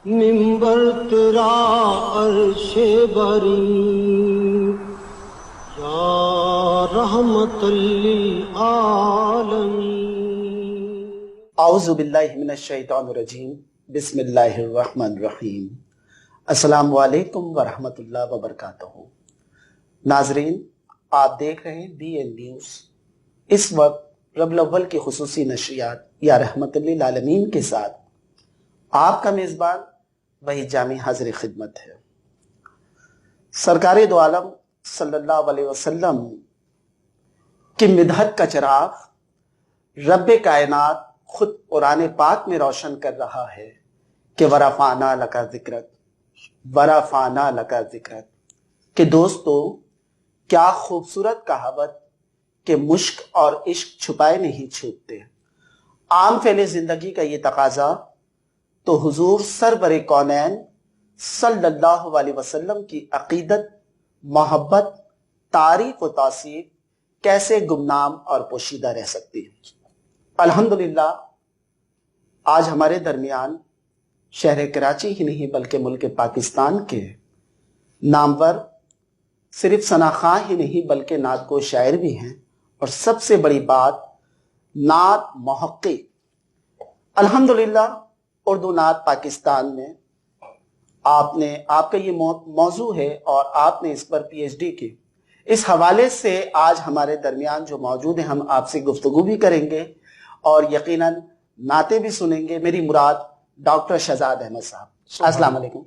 منبر تیرا عرش بری یا رحمت للعالمین۔ اعوذ باللہ من الشیطان الرجیم، بسم اللہ الرحمن الرحیم۔ السلام علیکم ورحمۃ اللہ وبرکاتہ۔ ناظرین، آپ دیکھ رہے ہیں BN نیوز۔ اس وقت ربیع الاول کی خصوصی نشریات یا رحمت للعالمین کے ساتھ آپ کا میزبان وہی جامع حاضر خدمت ہے۔ سرکار دو عالم صلی اللہ علیہ وسلم کی مدحت کا چراغ رب کائنات خود قرآن پاک میں روشن کر رہا ہے کہ ورفعنا لک ذکرک، ورفعنا لک ذکرک، کہ دوستو کیا خوبصورت کہاوت کہ مشک اور عشق چھپائے نہیں چھوٹتے۔ عام فعل زندگی کا یہ تقاضا تو حضور سرور کونین صلی اللہ علیہ وسلم کی عقیدت، محبت، تعریف و توصیف کیسے گمنام اور پوشیدہ رہ سکتی ہے۔ الحمدللہ آج ہمارے درمیان شہر کراچی ہی نہیں بلکہ ملک پاکستان کے نامور صرف ثنا خواں ہی نہیں بلکہ نعت گو شاعر بھی ہیں، اور سب سے بڑی بات نعت محقق۔ الحمدللہ اردو نعت پاکستان میں آپ کا یہ موضوع ہے اور آپ نے اس پر PhD کی۔ اس حوالے سے آج ہمارے درمیان جو موجود ہیں، ہم آپ سے گفتگو بھی کریں گے اور یقیناً نعتیں بھی سنیں گے۔ میری مراد ڈاکٹر شہزاد احمد صاحب۔ السلام علیکم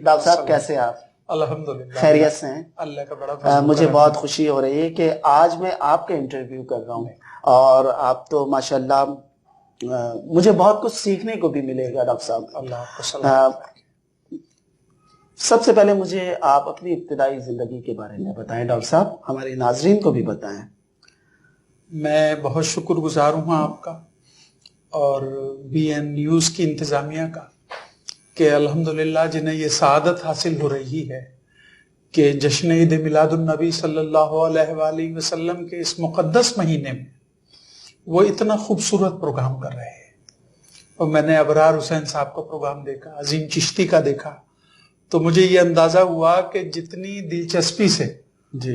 ڈاکٹر صاحب، کیسے ہیں آپ؟ الحمدللہ خیریت سے ہیں؟ اللہ کا بڑا فضل مجھے بہت خوشی ہو رہی ہے کہ آج میں آپ کا انٹرویو کر رہا ہوں، اور آپ تو ماشاءاللہ مجھے بہت کچھ سیکھنے کو بھی ملے گا ڈاکٹر صاحب۔ اللہ آپ کو سلامت رکھے۔ سب سے پہلے مجھے آپ اپنی ابتدائی زندگی کے بارے میں بتائیں ڈاکٹر صاحب، ہمارے ناظرین کو بھی بتائیں۔ میں بہت شکر گزار ہوں آپ کا اور BN نیوز کی انتظامیہ کا کہ الحمدللہ جنہیں یہ سعادت حاصل ہو رہی ہے کہ جشن عید میلاد النبی صلی اللہ علیہ وآلہ وسلم کے اس مقدس مہینے میں وہ اتنا خوبصورت پروگرام کر رہے ہیں۔ اور میں نے ابرار حسین صاحب کا پروگرام دیکھا، عظیم چشتی کا دیکھا، تو مجھے یہ اندازہ ہوا کہ جتنی دلچسپی سے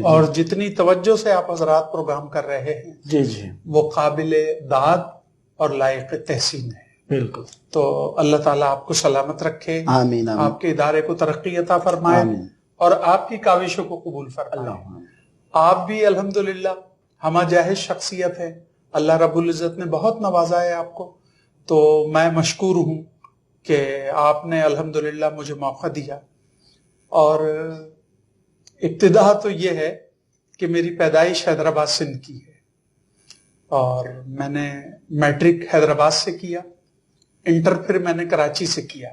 اور جتنی توجہ سے آپ حضرات پروگرام کر رہے ہیں وہ قابل داد اور لائق تحسین ہے۔ بالکل۔ تو اللہ تعالیٰ آپ کو سلامت رکھے، آمین آمین۔ آپ کے ادارے کو ترقی عطا فرمائے، آمین۔ اور آپ کی کاوشوں کو قبول فرمائے۔ آپ بھی الحمدللہ ہمہ جاہز شخصیت ہے، اللہ رب العزت نے بہت نوازا ہے آپ کو، تو میں مشکور ہوں کہ آپ نے الحمدللہ مجھے موقع دیا۔ اور ابتدا تو یہ ہے کہ میری پیدائش حیدرآباد سندھ کی ہے، اور میں نے میٹرک حیدرآباد سے کیا، انٹر پھر میں نے کراچی سے کیا،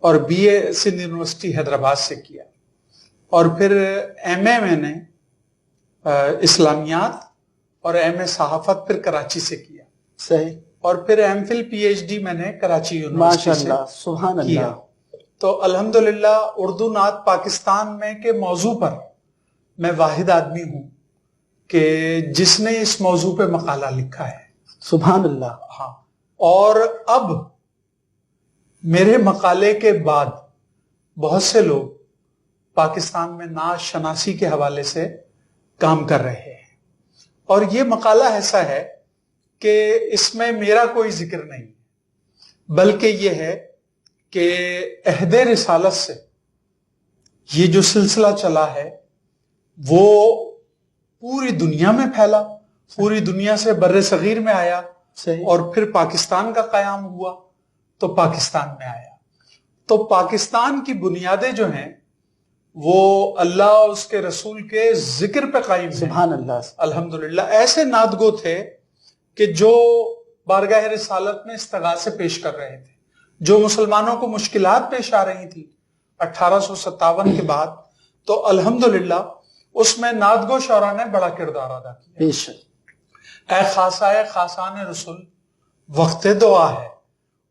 اور BA سندھ یونیورسٹی حیدرآباد سے کیا، اور پھر MA میں نے اسلامیات اور MA صحافت پھر کراچی سے کیا، صحیح، اور اور پھر MPhil PhD میں نے کراچی یونیورسٹی سے ماشاءاللہ سبحان کیا۔ اللہ۔ تو الحمدللہ اردو نعت پاکستان میں کے موضوع پر میں واحد آدمی ہوں کہ جس نے اس موضوع پہ مقالہ لکھا ہے۔ سبحان اللہ۔ ہاں، اور اب میرے مقالے کے بعد بہت سے لوگ پاکستان میں نعت شناسی کے حوالے سے کام کر رہے ہیں، اور یہ مقالہ ایسا ہے کہ اس میں میرا کوئی ذکر نہیں، بلکہ یہ ہے کہ عہد رسالت سے یہ جو سلسلہ چلا ہے وہ پوری دنیا میں پھیلا، پوری دنیا سے بر صغیر میں آیا، اور پھر پاکستان کا قیام ہوا تو پاکستان میں آیا۔ تو پاکستان کی بنیادیں جو ہیں وہ اللہ اور اس کے رسول کے ذکر پہ قائم ہیں۔ سبحان اللہ۔ الحمدللہ ایسے نعت گو تھے کہ جو بارگاہ رسالت میں استغاثے پیش کر رہے تھے، جو مسلمانوں کو مشکلات پیش آ رہی تھی 1857 کے بعد، تو الحمدللہ اس میں نعت گو شعراء نے بڑا کردار ادا کیا۔ بے شک۔ اے خاصائے خاصان رسول وقت دعا ہے،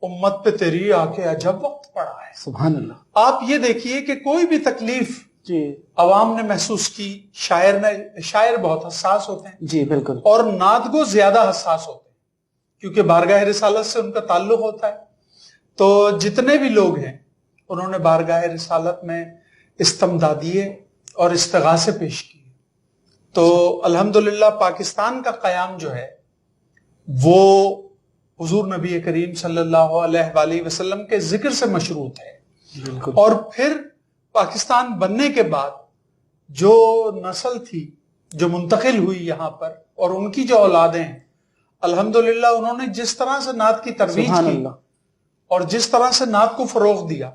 امت پہ تیری آ کے عجب وقت پڑا ہے۔ سبحان اللہ۔ آپ یہ دیکھیے کہ کوئی بھی تکلیف جی عوام نے محسوس کی، شاعر بہت حساس ہوتے ہیں، جی بالکل، اور نعت گو زیادہ حساس ہوتے ہیں کیونکہ بارگاہ رسالت سے ان کا تعلق ہوتا ہے۔ تو جتنے بھی لوگ ہیں انہوں نے بارگاہ رسالت میں استمدادیے اور استغاثے پیش کیے. تو الحمدللہ پاکستان کا قیام جو ہے وہ حضور نبی کریم صلی اللہ علیہ وآلہ وسلم کے ذکر سے مشروط ہے. اور پھر پاکستان بننے کے بعد جو نسل تھی جو منتقل ہوئی یہاں پر اور ان کی جو اولادیں ہیں، الحمدللہ انہوں نے جس طرح سے نعت کی ترویج کی اور جس طرح سے نعت کو فروغ دیا،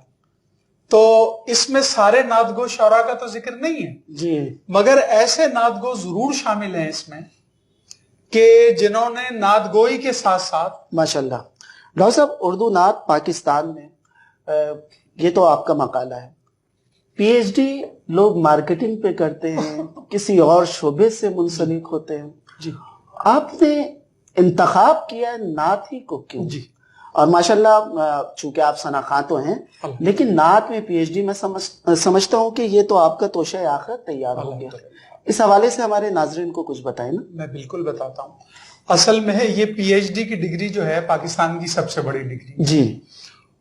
تو اس میں سارے نعت گو شعراء کا تو ذکر نہیں ہے جی، مگر ایسے نعت گو ضرور شامل ہیں اس میں کہ جنہوں نے نعت گوئی کے ساتھ ساتھ ماشاءاللہ. ڈاکٹر صاحب، اردو نعت پاکستان میں یہ تو آپ کا مقالہ ہے، پی ایچ ڈی لوگ مارکیٹنگ پہ کرتے ہیں، کسی اور شعبے سے منسلک ہوتے ہیں. جی آپ نے انتخاب کیا نعت ہی کو کیوں؟ جی اور ماشاءاللہ چونکہ آپ ثنا خاں تو ہیں لیکن نعت میں پی ایچ ڈی میں سمجھتا ہوں کہ یہ تو آپ کا توشہ آخرت تیار ہو گیا. اس حوالے سے ہمارے ناظرین کو کچھ بتائیں نا. میں بالکل بتاتا ہوں. اصل میں یہ پی ایچ ڈی کی ڈگری جو ہے پاکستان کی سب سے بڑی ڈگری جی،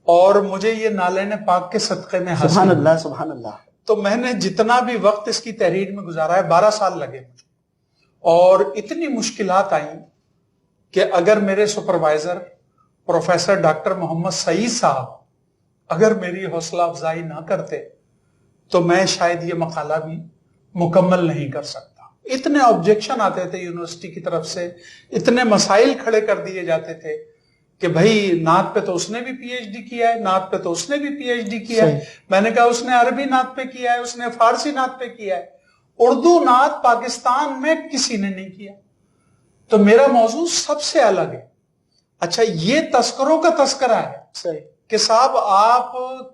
اور مجھے یہ نالین پاک کے صدقے میں حاصل سبحان ہوئی. اللہ سبحان اللہ. تو میں نے جتنا بھی وقت اس کی تحریر میں گزارا ہے 12 سال لگے مجھے، اور اتنی مشکلات آئیں کہ اگر میرے سپروائزر پروفیسر ڈاکٹر محمد سعید صاحب اگر میری حوصلہ افزائی نہ کرتے تو میں شاید یہ مقالہ بھی مکمل نہیں کر سکتا. اتنے آبجیکشن آتے تھے یونیورسٹی کی طرف سے، اتنے مسائل کھڑے کر دیے جاتے تھے کہ بھائی نعت پہ تو اس نے بھی پی ایچ ڈی کیا ہے، نعت پہ تو اس نے بھی پی ایچ ڈی کیا ہے. میں نے کہا اس نے عربی نعت پہ کیا ہے، اس نے فارسی نعت پہ کیا ہے، اردو نعت پاکستان میں کسی نے نہیں کیا. تو میرا موضوع سب سے الگ ہے. اچھا، یہ تذکروں کا تذکرہ ہے کہ صاحب آپ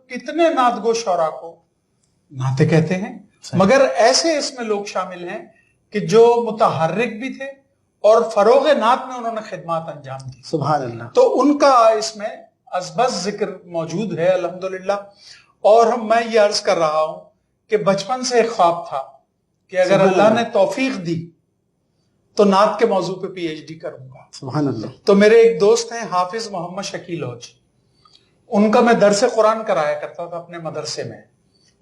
کتنے نعت گو شعراء کو نعتیں کہتے ہیں، مگر ایسے اس میں لوگ شامل ہیں کہ جو متحرک بھی تھے اور فروغ نعت میں انہوں نے خدمات انجام دی. سبحان اللہ. تو ان کا اس میں ازبز ذکر موجود ہے الحمدللہ. اور میں یہ عرض کر رہا ہوں کہ بچپن سے ایک خواب تھا کہ اگر اللہ نے توفیق دی تو نعت کے موضوع پہ پی ایچ ڈی کروں گا. سبحان اللہ. تو میرے ایک دوست ہیں حافظ محمد شکیل ہوج، ان کا میں درس قرآن کرایا کرتا تھا اپنے مدرسے میں.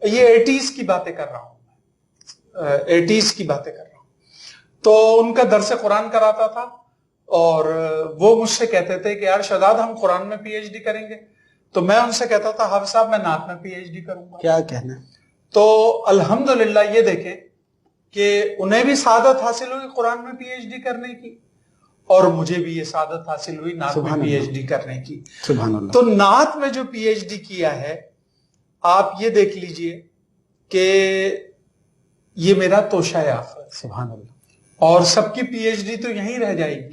یہ 80s کی باتیں کر رہا ہوں، 80s کی باتیں کر رہا ہوں. تو ان کا درس قرآن کراتا تھا اور وہ مجھ سے کہتے تھے کہ یار شہزاد ہم قرآن میں پی ایچ ڈی کریں گے. تو میں ان سے کہتا تھا حافظ صاحب میں نعت میں پی ایچ ڈی کروں گا. کیا کہنا. تو الحمدللہ یہ دیکھیں کہ انہیں بھی سعادت حاصل ہوئی قرآن میں پی ایچ ڈی کرنے کی اور مجھے بھی یہ سعادت حاصل ہوئی نعت میں پی ایچ ڈی کرنے کی. سبحان اللہ. تو نعت میں جو پی ایچ ڈی کیا ہے آپ یہ دیکھ لیجئے کہ یہ میرا توشہ آخرت. سبحان اللہ. اور سب کی پی ایچ ڈی تو یہیں رہ جائے گی،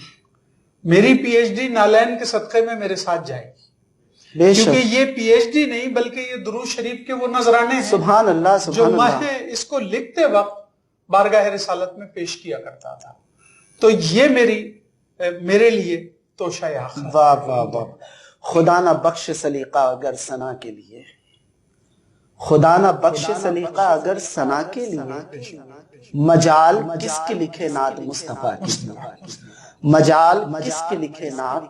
میری پی ایچ ڈی نالین کے صدقے میں میرے ساتھ جائے گی. کیونکہ یہ پی ایچ ڈی نہیں بلکہ یہ درود شریف کے وہ نذرانے ہیں سبحان اللہ جو سبحان اللہ. میں اس کو لکھتے وقت بارگاہ رسالت میں پیش کیا کرتا تھا. تو یہ میرے لیے توشہ آخرت. واہ واہ واہ. خدا نہ بخش سلیقہ اگر ثنا کے لیے، خدا نہ بخش سلیقہ اگر ثنا کے لیے، مجال کس کے لکھے نعت مصطفیٰ کے لیے، مجال کس کے لکھے نعت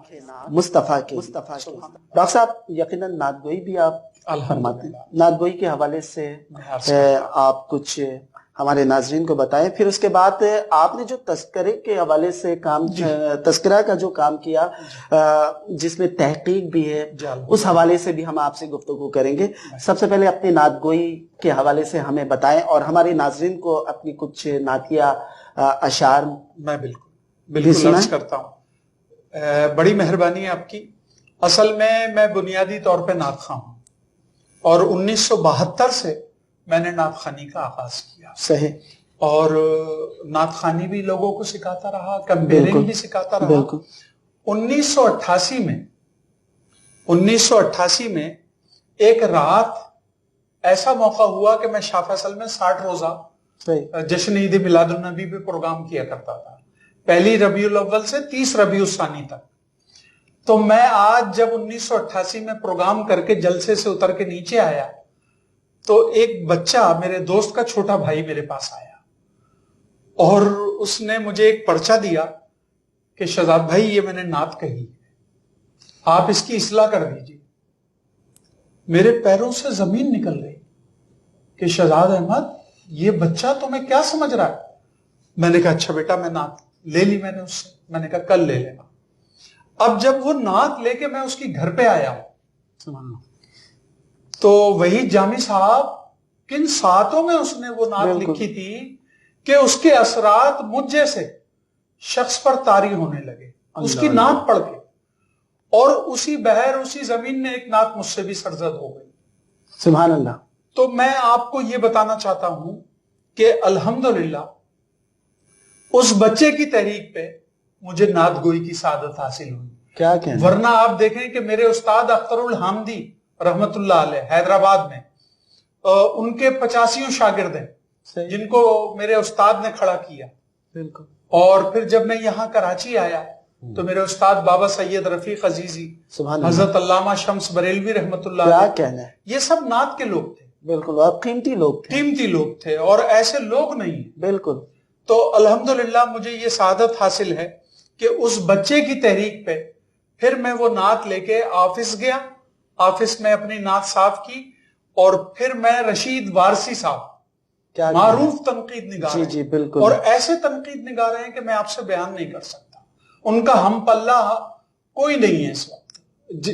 مصطفیٰ کے لیے. ڈاکٹر صاحب یقیناً نعت گوئی بھی آپ فرماتے ہیں، نعت گوئی کے حوالے سے آپ کچھ ہمارے ناظرین کو بتائیں. پھر اس کے بعد آپ نے جو تذکرے کے حوالے سے کام، تذکرہ کا جو کام کیا جس میں تحقیق بھی ہے، اس حوالے سے بھی ہم آپ سے گفتگو کریں گے. سب سے پہلے اپنی نعت گوئی کے حوالے سے ہمیں بتائیں اور ہمارے ناظرین کو اپنی کچھ نعتیہ اشعار. میں بالکل عرض کرتا ہوں. بڑی مہربانی ہے آپ کی. اصل میں بنیادی طور پہ نعت خواں ہوں اور 1972 سے میں نے نعت خوانی کا آغاز کیا. صحیح. اور نعت خوانی بھی لوگوں کو سکھاتا رہا، کمپیئرنگ بھی سکھاتا رہا. 1988 میں ایک رات ایسا موقع ہوا کہ میں شاہ فیصل میں 60 روزہ جشن عید میلاد النبی پہ پروگرام کیا کرتا تھا، 1 ربیع الاول سے 30 ربیع الثانی تک. تو میں آج جب 1988 میں پروگرام کر کے جلسے سے اتر کے نیچے آیا تو ایک بچہ، میرے دوست کا چھوٹا بھائی میرے پاس آیا اور اس نے مجھے ایک پرچہ دیا کہ شہزاد بھائی یہ میں نے نعت کہی، آپ اس کی اصلاح کر دیجیے. میرے پیروں سے زمین نکل گئی کہ شہزاد احمد یہ بچہ تمہیں کیا سمجھ رہا ہے؟ میں نے کہا اچھا بیٹا میں نعت لے لی میں نے اس سے. میں نے کہا کل لے لینا. اب جب وہ نعت لے کے میں اس کی گھر پہ آیا ہوں تو وہی جامی صاحب کن ساعتوں میں اس نے وہ نعت لکھی تھی کہ اس کے اثرات مجھ جیسے شخص پر طاری ہونے لگے اس کی نعت پڑھ کے. اور اسی بحر اسی زمین نے ایک نعت مجھ سے بھی سرزد ہو گئی. سبحان اللہ. تو میں آپ کو یہ بتانا چاہتا ہوں کہ الحمدللہ اس بچے کی تحریک پہ مجھے نعت گوئی کی سعادت حاصل ہوئی. کیا کہنا. ورنہ آپ دیکھیں کہ میرے استاد اختر الحامدی رحمت اللہ علیہ حیدرآباد میں ان کے 85 شاگرد ہیں جن کو میرے استاد نے کھڑا کیا. بالکل. اور پھر جب میں یہاں کراچی آیا تو میرے استاد بابا سید رفیق عزیزی, حضرت علامہ شمس بریلوی رحمت اللہ کیا علیہ, کہنا ہے, یہ سب نعت کے لوگ تھے. بالکل. آپ قیمتی لوگ تھے. قیمتی لوگ تھے اور ایسے لوگ نہیں. بالکل. تو الحمدللہ مجھے یہ سعادت حاصل ہے کہ اس بچے کی تحریک پہ پھر میں وہ نعت لے کے آفس گیا, آفس میں اپنی نعت صاف کی اور پھر میں رشید وارسی صاحب معروف تنقید نگار جی جی بالکل, اور ایسے تنقید نگار ہیں کہ میں آپ سے بیان نہیں کر سکتا, ان کا ہم پلہ کوئی نہیں ہے اس وقت,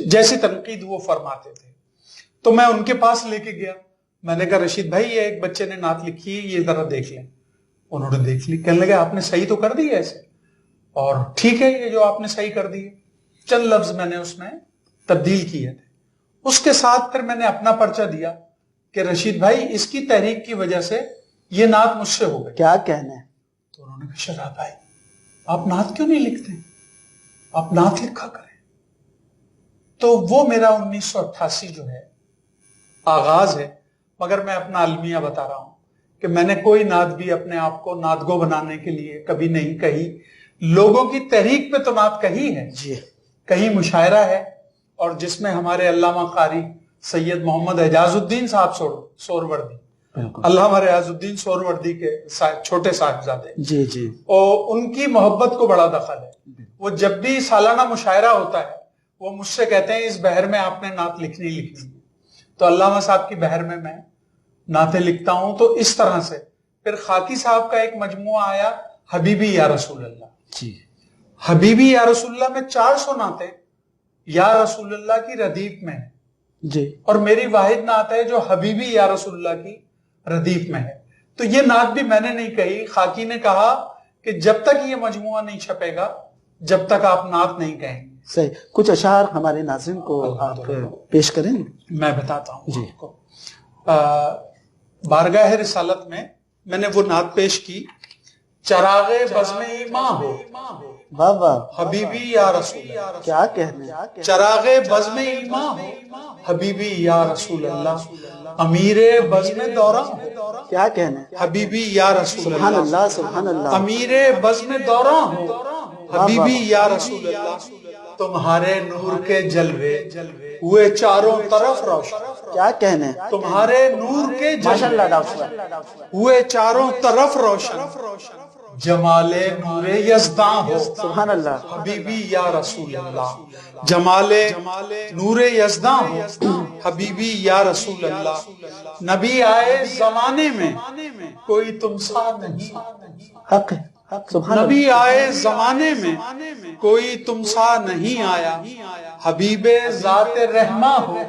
جیسی تنقید وہ فرماتے تھے. تو میں ان کے پاس لے کے گیا, میں نے کہا رشید بھائی یہ ایک بچے نے نعت لکھی ہے, یہ ذرا دیکھ لیں. انہوں نے دیکھ لی, کہنے لگے آپ نے صحیح تو کر دی ہے ایسے, اور ٹھیک ہے یہ جو آپ نے صحیح کر دی ہے, چند لفظ میں نے اس میں تبدیل کیے تھے. اس کے ساتھ پھر میں نے اپنا پرچہ دیا کہ رشید بھائی اس کی تحریک کی وجہ سے یہ نعت مجھ سے ہو گئی. کیا کہنا ہے. تو انہوں نے کہا شہزاد بھائی آپ نعت کیوں نہیں لکھتے, آپ نعت لکھا کریں. تو وہ میرا 1988 جو ہے آغاز ہے, مگر میں اپنا المیہ بتا رہا ہوں کہ میں نے کوئی نعت بھی اپنے آپ کو نعت گو بنانے کے لیے کبھی نہیں کہی. لوگوں کی تحریک پہ تو نعت کہی ہے جی, کہیں مشاعرہ ہے, اور جس میں ہمارے علامہ قاری سید محمد اعجاز الدین صاحب سوروردی, علامہ ریاض الدین سوروردی کے چھوٹے صاحبزادے, جی جی, اور ان کی محبت کو بڑا دخل ہے. وہ جب بھی سالانہ مشاعرہ ہوتا ہے وہ مجھ سے کہتے ہیں اس بحر میں آپ نے نعت لکھنی. تو علامہ صاحب کی بحر میں نعتیں لکھتا ہوں. تو اس طرح سے پھر خاکی صاحب کا ایک مجموعہ آیا حبیبی یا رسول اللہ. جی, حبیبی یا رسول اللہ میں 400 نعتیں یا رسول اللہ کی ردیف میں ہے جی, اور میری واحد نعت ہے جو حبیبی یا رسول اللہ کی ردیف میں ہے. تو یہ نعت بھی میں نے نہیں کہی, خاکی نے کہا کہ جب تک یہ مجموعہ نہیں چھپے گا جب تک آپ نعت نہیں کہیں گے. صحیح. کچھ اشعار ہمارے ناظرین کو آپ پیش کریں. میں بتاتا ہوں جی. آپ کو. بارگاہ رسالت میں میں نے وہ نعت پیش کی, چراغ بزم ایماں ہو واہ واہ, حبیبی یا رسول اللہ. کیا کہنا ہے. چراغ بزم ایماں ہو حبیبی یا رسول اللہ, امیر بزم دورہ ہو. کیا کہنا ہے. حبیبی یا رسول سبحان اللہ, اللہ سبحان اللہ. امیر بزم دورہ ہو حبیبی یا رسول اللہ, تمہارے نور کے جلوے ہوئے چاروں طرف روشن. کیا کہنا ہے. تمہارے نور کے ماشاء اللہ جلوے ڈاکٹر صاحب. ہوئے چاروں طرف روشن, جمال نور یزداں ہو سبحان اللہ. حبیبی یا رسول اللہ, جمال نور یزداں ہو حبیبی یا رسول اللہ. نبی آئے زمانے میں کوئی تم سا نہیں, حق ہے. سبحان اللہ. نبی آئے زمانے میں کوئی تم سا نہیں آیا, حبیب ذات رحمہ ہو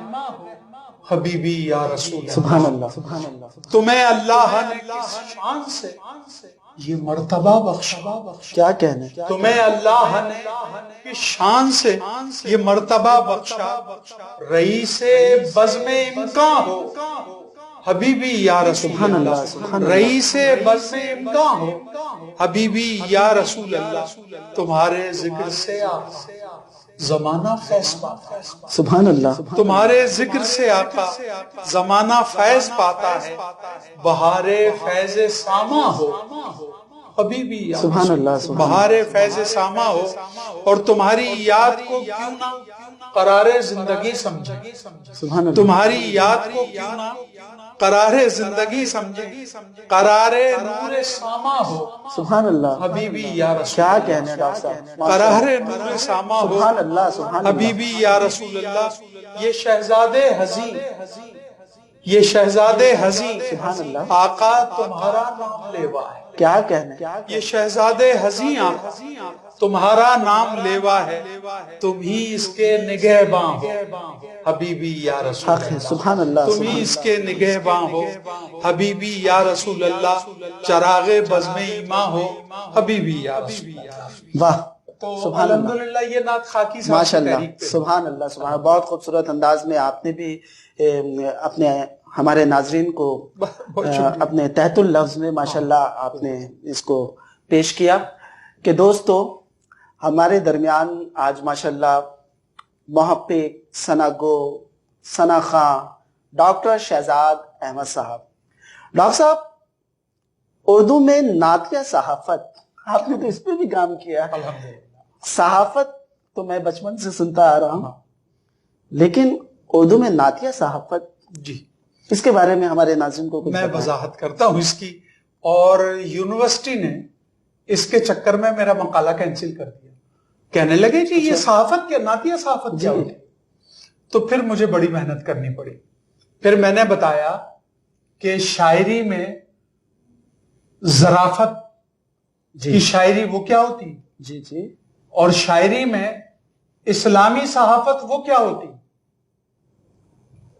حبیبی یا رسول اللہ. سبحان اللہ سبحان اللہ. تمہیں اللہ نے کس شان سے یہ مرتبہ بخشا. کیا کہنا ہے. تمہیں اللہ نے کس شان سے یہ مرتبہ بخشا, رئیس بزم امکان ہو حبیبی یا رسول اللہ, رئیس بزم امکان ہو حبیبی یا رسول اللہ. تمہارے ذکر سے آقا زمانہ فیض پاتا ہے. سبحان اللہ. تمہارے ذکر سے آقا زمانہ فیض پاتا ہے, بہار فیض ساما ہو حبیبی یا سبحان اللہ، سبحان بہار فیض ساما ہو اور تمہاری یاد کو کیوں نہ قرار زندگی سمجھے، سبحان اللہ، تمہاری یاد کو کیوں نہ قرار زندگی سمجھے، قرار نور ساما ہو سبحان اللہ، حبیبی یا رسول کیا اللہ، کہنے ہیں ڈاکٹر صاحب، قرار نور ساما ہو سبحان اللہ، سبحان اللہ، حبیبی یا رسول اللہ۔ یہ شہزادے ہزیں، یہ شہزادے ہزیں سبحان اللہ، آقا تمہارا نام لیوا ہے، کیا کہنے ہیں، یہ شہزادے ہزیں آقا تمہارا نام لیوا ہے، تم ہی اس کے نگہباں ہو حبیبی یا رسول حق ہے، اللہ، سبحان اللہ، تم ہی اس کے نگہباں ہو حبیبی یا رسول اللہ، چراغ بزم ایماں ہو حبیبی یا رسول اللہ۔ واہ، تو سبحان اللہ، الحمدللہ یہ نعت خاکی صاحب ماشاء کی اللہ، تحریک پہ سبحان اللہ، سبحان اللہ، بہت خوبصورت انداز میں آپ نے بھی اپنے ہمارے ناظرین کو اپنے تحت اللفظ میں ماشاءاللہ آپ نے اس کو پیش کیا کہ دوستو ہمارے درمیان آج ماشاءاللہ محقق، ثنا گو، ثنا خاں، ڈاکٹر شہزاد احمد صاحب۔ ڈاکٹر صاحب، اردو میں نعتیہ صحافت، آپ نے تو اس پہ بھی کام کیا ہے۔ الحمدللہ۔ صحافت تو میں بچپن سے سنتا آ رہا ہوں، لیکن اردو میں نعتیہ صحافت، جی اس کے بارے میں ہمارے ناظرین کو کچھ میں بتائیں۔ وضاحت کرتا ہوں اس کی، اور یونیورسٹی نے اس کے چکر میں میرا مقالہ کینسل کر دیا، کہنے لگے کہ یہ صحافت کیا، نعتیہ صحافت کیا ہوتی ہے؟ تو پھر مجھے بڑی محنت کرنی پڑی۔ پھر میں نے بتایا کہ شاعری میں ظرافت کی شاعری وہ کیا ہوتی، جی جی، اور شاعری میں اسلامی صحافت وہ کیا ہوتی۔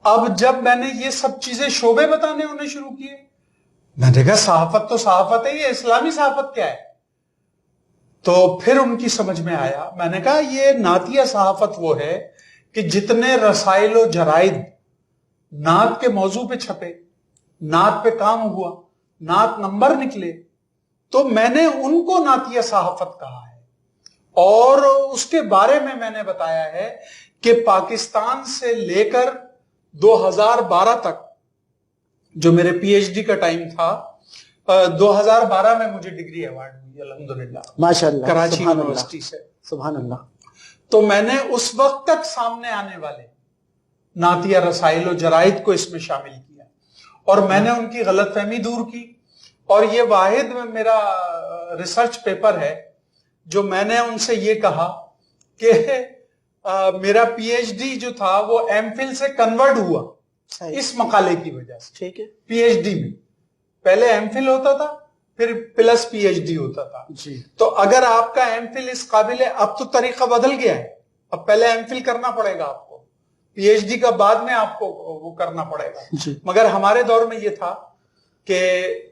اب جب میں نے یہ سب چیزیں شعبے بتانے انہیں شروع کیے، میں نے کہا صحافت تو صحافت ہے، یہ اسلامی صحافت کیا ہے؟ تو پھر ان کی سمجھ میں آیا، میں نے کہا یہ نعتیہ صحافت وہ ہے کہ جتنے رسائل و جرائد نعت کے موضوع پہ چھپے، نعت پہ کام ہوا، نعت نمبر نکلے، تو میں نے ان کو نعتیہ صحافت کہا ہے۔ اور اس کے بارے میں نے بتایا ہے کہ پاکستان سے لے کر 2012 تک، جو میرے پی ایچ ڈی کا ٹائم تھا، 2012 میں مجھے ڈگری ایوارڈ ہوئی الحمدللہ ماشاءاللہ، کراچی سبحان اللہ، یونیورسٹی سے۔ سبحان اللہ، تو میں نے اس وقت تک سامنے آنے والے نعتیہ رسائل و جرائد کو اس میں شامل کیا، اور میں نے ان کی غلط فہمی دور کی، اور یہ واحد میرا ریسرچ پیپر ہے جو میں نے ان سے یہ کہا کہ میرا پی ایچ ڈی جو تھا وہ ایم فل سے کنورٹ ہوا اس مقالے کی وجہ سے۔ ٹھیک ہے، پی ایچ ڈی میں پہلے ایم فل ہوتا تھا، پھر پلس پی ایچ ڈی ہوتا تھا۔ جی، تو اگر آپ کا ایم فل اس قابل ہے، اب تو طریقہ بدل گیا ہے، اب پہلے ایم فل کرنا پڑے گا آپ کو، پی ایچ ڈی کا بعد میں آپ کو وہ کرنا پڑے گا۔ جی، مگر ہمارے دور میں یہ تھا کہ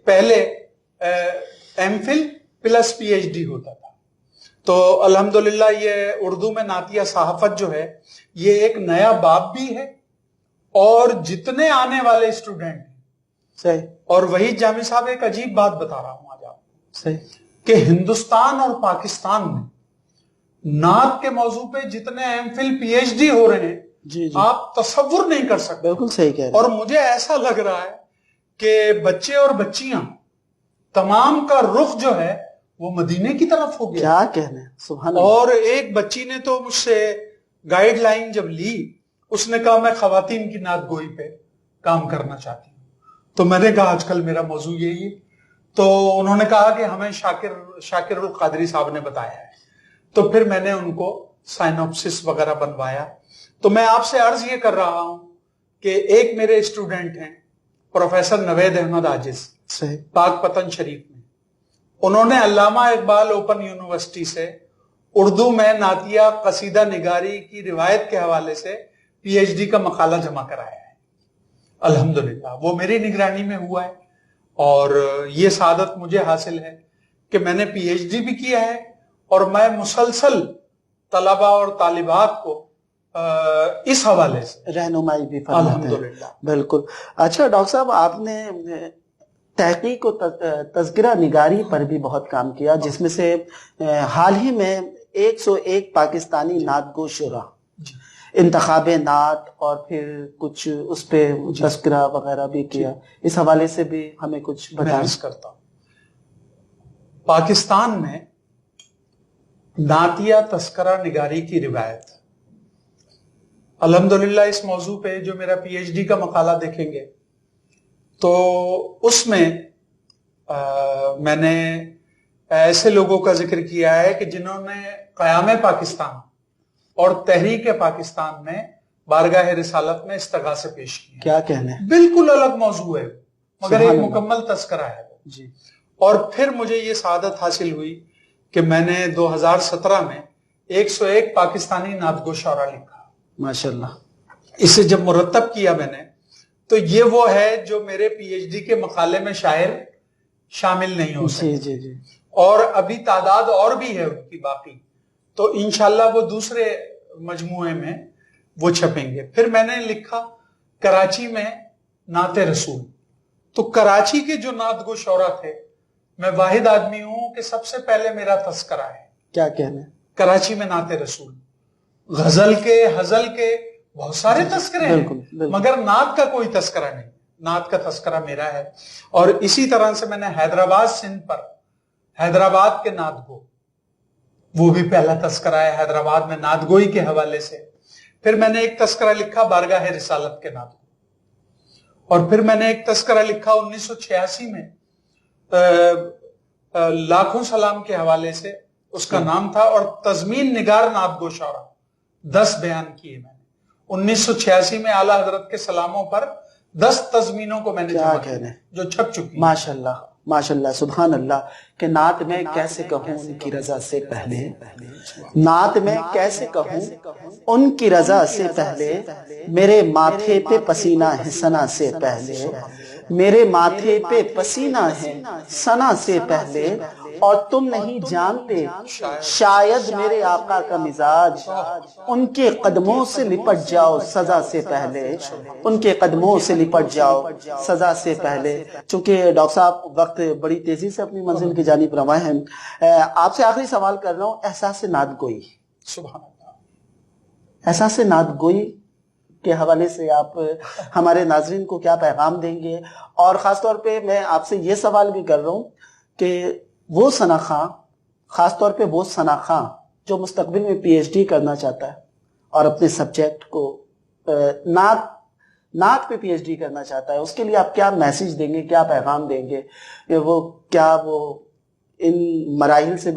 پہلے M Phil plus P H D ہوتا تھا۔ تو الحمدللہ یہ اردو میں نعتیہ صحافت جو ہے یہ ایک نیا باب بھی ہے، اور جتنے آنے والے اسٹوڈنٹ ہیں، صحیح، اور وہی جامع صاحب ایک عجیب بات بتا رہا ہوں آج آپ کو، صحیح، کہ ہندوستان اور پاکستان میں نعت کے موضوع پہ جتنے MPhil P H D ہو رہے ہیں، جی جی، آپ تصور نہیں کر سکتے۔ بالکل صحیح کہہ رہے اور مجھے ایسا لگ رہا ہے کہ بچے اور بچیاں تمام کا رخ جو ہے وہ مدینے کی طرف ہو ہیں، گیا۔ کیا کہنے ہیں، سبحان اللہ، اور ایک بچی نے تو مجھ سے گائیڈ لائن جب لی، اس نے کہا میں خواتین کی نعت گوئی پہ کام کرنا چاہتی ہوں۔ تو میں نے کہا آج کل میرا موضوع یہی ہے۔ تو انہوں نے کہا کہ ہمیں شاکر القادری صاحب نے بتایا ہے۔ تو پھر میں نے ان کو سائنوپسس وغیرہ بنوایا۔ تو میں آپ سے عرض یہ کر رہا ہوں کہ ایک میرے اسٹوڈنٹ ہیں پروفیسر نوید احمد عاجز، صحیح، پاک پتن شریف میں، انہوں نے علامہ اقبال اوپن یونیورسٹی سے اردو میں نعتیہ قصیدہ نگاری کی روایت کے حوالے سے پی ایچ ڈی کا مقالہ جمع کرایا ہے۔ الحمدللہ وہ میری نگرانی میں ہوا ہے، اور یہ سعادت مجھے حاصل ہے کہ میں نے پی ایچ ڈی بھی کیا ہے، اور میں مسلسل طلبہ اور طالبات کو اس حوالے سے رہنمائی بھی فرماتے ہیں، الحمدللہ۔ بالکل۔ اچھا ڈاکٹر صاحب، آپ نے تحقیق و تذکرہ نگاری پر بھی بہت کام کیا، جس میں سے حال ہی میں 101 پاکستانی نعت گو شعرا، انتخاب نعت، اور پھر کچھ اس پہ تذکرہ وغیرہ بھی کیا، اس حوالے سے بھی ہمیں کچھ میں بتائیں۔ عرض کرتا ہوں، پاکستان میں نعتیہ تذکرہ نگاری کی روایت، الحمدللہ اس موضوع پہ جو میرا پی ایچ ڈی کا مقالہ دیکھیں گے تو اس میں میں نے ایسے لوگوں کا ذکر کیا ہے کہ جنہوں نے قیام پاکستان اور تحریک پاکستان میں بارگاہ رسالت میں استغاثے پیش کیے. کیا کہنے ہیں؟ بالکل الگ موضوع ہے مگر ایک مکمل تذکرہ ہے جی. اور پھر مجھے یہ سعادت حاصل ہوئی کہ میں نے 2017 میں 101 پاکستانی نعت گو شعرا لکھا. ماشاءاللہ. اسے جب مرتب کیا میں نے تو یہ وہ ہے جو میرے پی ایچ ڈی کے مقالے میں شاعر شامل نہیں ہو سکے. جی جی. اور ابھی تعداد اور بھی ہے ان کی باقی، تو انشاءاللہ وہ دوسرے مجموعے میں وہ چھپیں گے. پھر میں نے لکھا کراچی میں نعت رسول. تو کراچی کے جو نعت گو شعرا تھے، میں واحد آدمی ہوں کہ سب سے پہلے میرا تذکرہ ہے. کیا کہنے؟ کراچی میں نعت رسول. غزل کے، حزل کے بہت سارے تذکرے ہیں مگر نعت کا کوئی تذکرہ نہیں. نعت کا تذکرہ میرا ہے. اور اسی طرح سے میں نے حیدرآباد سندھ پر حیدرآباد کے نعت گو، وہ بھی پہلا تذکرہ ہے حیدرآباد میں نعت گوئی کے حوالے سے. پھر میں نے ایک تذکرہ لکھا بارگاہ رسالت کے نعت گو. اور پھر میں نے ایک تذکرہ لکھا 1986 میں لاکھوں سلام کے حوالے سے، اس کا نام تھا، اور تضمین نگار نعت گو شعرا 10 بیان کیے میں نے 1986 میں اعلیٰ حضرت کے سلاموں پر 10 تضمینوں کو میں نے جمع کیا جو چھپ چکی. ماشاءاللہ ماشاءاللہ سبحان اللہ. کہ نعت میں کیسے کہوں ان کی رضا سے پہلے، نعت میں کیسے کہوں ان کی رضا سے پہلے، میرے ماتھے پہ پسینہ ہے ثنا سے پہلے، میرے ماتھے پہ پسینہ ہے ثنا سے پہلے، اور تم نہیں جانتے شاید میرے آقا کا مزاج، ان کے قدموں سے لپٹ جاؤ سزا سے پہلے، ان کے قدموں سے لپٹ جاؤ سزا سے پہلے. چونکہ ڈاکٹر صاحب وقت بڑی تیزی سے اپنی منزل کی جانب رواں ہیں، آپ سے آخری سوال کر رہا ہوں. احساس نعت گوئی، سبحان اللہ، احساس نعت گوئی کے حوالے سے آپ ہمارے ناظرین کو کیا پیغام دیں گے؟ اور خاص طور پہ میں آپ سے یہ سوال بھی کر رہا ہوں کہ وہ ثنا خاں، خاص طور پہ وہ ثنا خاں جو مستقبل میں پی ایچ ڈی کرنا چاہتا ہے اور اپنے سبجیکٹ کو نعت پہ پی ایچ ڈی کرنا چاہتا ہے، اس کے لیے آپ کیا میسیج دیں گے، کیا پیغام دیں گے؟ وہ کیا وہ ان مراحل سے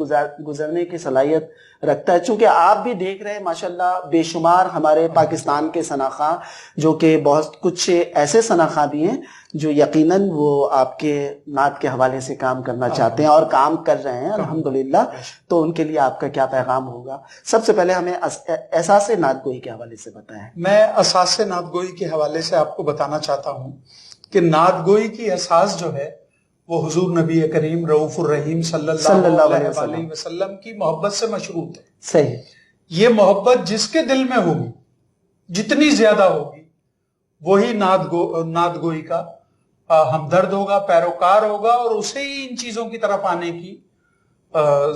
گزرنے کی صلاحیت رکھتا ہے؟ چونکہ آپ بھی دیکھ رہے ہیں ماشاءاللہ بے شمار ہمارے پاکستان کے ثنا خاں، جو کہ بہت کچھ ایسے ثنا خاں بھی ہیں جو یقیناً وہ آپ کے نعت کے حوالے سے کام کرنا چاہتے ہیں اور کام کر رہے ہیں الحمدللہ. تو ان کے لیے آپ کا کیا پیغام ہوگا؟ سب سے پہلے ہمیں احساس نعت گوئی کے حوالے سے بتائیں. میں اساس نعت گوئی کے حوالے سے آپ کو بتانا چاہتا ہوں کہ نعت گوئی کی اساس جو ہے وہ حضور نبی کریم رؤوف الرحیم صلی اللہ علیہ وسلم کی محبت سے مشروط ہے. صحیح. یہ محبت جس کے دل میں ہوگی، جتنی زیادہ ہوگی، وہی نعت گوئی کا ہمدرد ہوگا، پیروکار ہوگا، اور اسے ہی ان چیزوں کی طرف آنے کی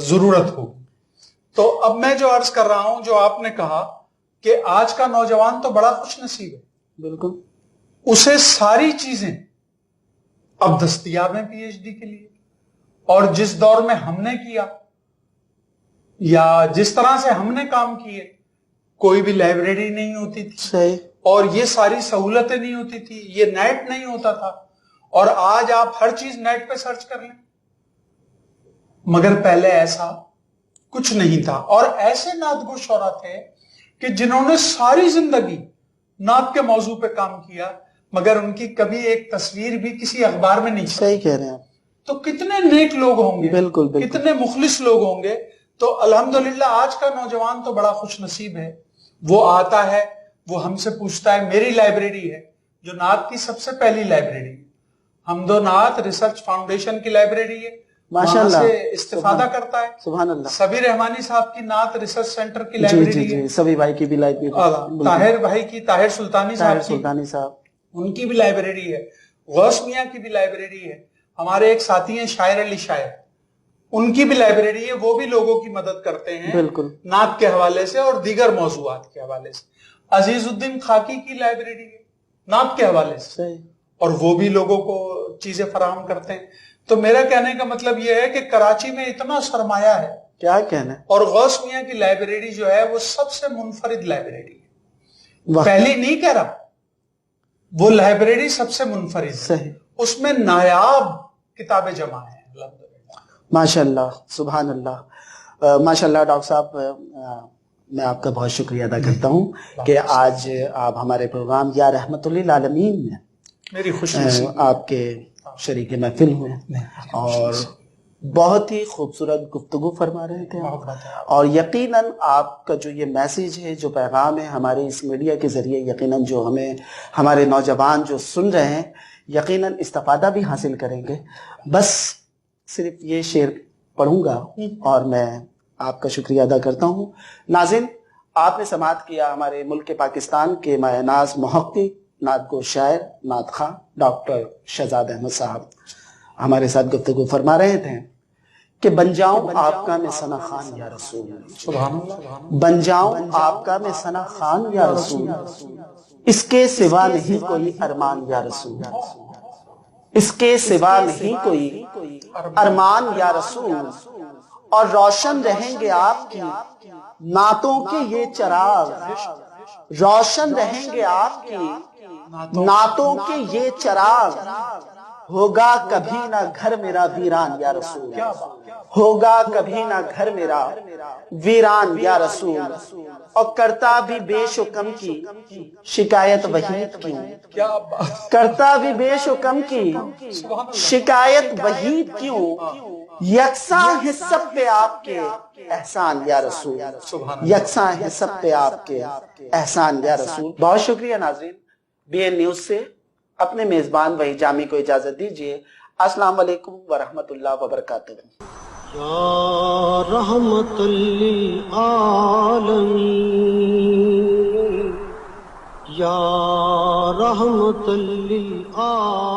ضرورت ہوگی. تو اب میں جو عرض کر رہا ہوں، جو آپ نے کہا کہ آج کا نوجوان تو بڑا خوش نصیب ہے، بالکل، اسے ساری چیزیں اب دستیاب ہیں پی ایچ ڈی کے لیے. اور جس دور میں ہم نے کیا یا جس طرح سے ہم نے کام کیے، کوئی بھی لائبریری نہیں ہوتی تھی، صحیح، اور یہ ساری سہولتیں نہیں ہوتی تھی، یہ نیٹ نہیں ہوتا تھا، اور آج آپ ہر چیز نیٹ پہ سرچ کر لیں. مگر پہلے ایسا کچھ نہیں تھا. اور ایسے نعت گو شعرا تھے کہ جنہوں نے ساری زندگی نعت کے موضوع پہ کام کیا، مگر ان کی کبھی ایک تصویر بھی کسی اخبار میں نہیں. صحیح کہہ رہے ہیں آپ. تو کتنے نیک لوگ ہوں گے، بالکل بالکل، کتنے مخلص لوگ ہوں گے. تو الحمدللہ آج کا نوجوان تو بڑا خوش نصیب ہے. وہ آتا ہے، وہ ہم سے پوچھتا ہے. میری لائبریری ہے جو نعت کی سب سے پہلی لائبریری ہے، حمد و نعت ریسرچ فاؤنڈیشن کی لائبریری ہے، ماشاءاللہ وہاں سے استفادہ کرتا ہے. سبحان اللہ. سبی رحمانی صاحب کی نعت ریسرچ سینٹر کی لائبریری ہے، سبی بھائی کی بھی لائبریری، طاہر بھائی کی، طاہر سلطانی صاحب ان کی بھی لائبریری ہے، غوث میاں کی بھی لائبریری ہے، ہمارے ایک ساتھی ہیں شاعر علی شاعر، ان کی بھی لائبریری ہے. وہ بھی لوگوں کی مدد کرتے ہیں بالکل نعت کے حوالے سے اور دیگر موضوعات کے حوالے سے. عزیز الدین خاکی کی لائبریری ہے نعت کے حوالے سے. اور وہ بھی لوگوں کو چیزیں فراہم کرتے ہیں. تو میرا کہنے کا مطلب یہ ہے کہ کراچی میں اتنا سرمایہ ہے, کیا کہنا ہے, اور غوث میاں کی لائبریری جو ہے وہ سب سے منفرد لائبریری ہے. واہ. پہلی نہیں کہہ رہا, وہ لائبریری سب سے منفرد ہے. صحیح, اس میں نایاب کتابیں جمع ہیں. ماشاء اللہ, سبحان اللہ, ماشاء اللہ. ڈاکٹر صاحب, میں آپ کا بہت شکریہ ادا کرتا ہوں کہ آج آپ ہمارے پروگرام یا رحمت للعالمین میں میری خوشی آپ کے شریک محفل ہوئے اور بہت ہی خوبصورت گفتگو فرما رہے تھے, اور یقیناً آپ کا جو یہ میسیج ہے, جو پیغام ہے ہمارے اس میڈیا کے ذریعے, یقیناً جو ہمیں ہمارے نوجوان جو سن رہے ہیں یقیناً استفادہ بھی حاصل کریں گے. بس صرف یہ شعر پڑھوں گا اور میں آپ کا شکریہ ادا کرتا ہوں. ناظرین, آپ نے سماعت کیا ہمارے ملک پاکستان کے مایہ ناز محقق, نعت گو شاعر, نعت خواں ڈاکٹر شہزاد احمد صاحب ہمارے ساتھ گفتگو فرما رہے تھے کہ بن جاؤں آپ کا میں ثنا خان یا رسول, سبحان اللہ, بن جاؤں آپ کا میں ثنا خان یا رسول, اس کے سوا نہیں کوئی ارمان یا رسول, اس کے سوا نہیں کوئی ارمان یا رسول, اور روشن رہیں گے آپ کی نعتوں کے یہ چراغ, روشن رہیں گے آپ کی نعتوں کے یہ چراغ, ہوگا کبھی نہ گھر میرا ویران یا رسول, ہوگا کبھی نہ گھر میرا ویران یا رسول, اور کرتا بھی بیش و کم کی شکایت وحید کیوں, کرتا بھی بیش و کم کی شکایت وحید کیوں, یکساں ہے سب پہ آپ کے احسان یا رسول, یکساں ہے سب پہ آپ کے احسان یا رسول. بہت شکریہ ناظرین. بی این نیوز سے اپنے میزبان وحید جامی کو اجازت دیجیے. السلام علیکم ورحمۃ اللہ وبرکاتہ. یا رحمت للعالمین, یا رحمت للعالمین.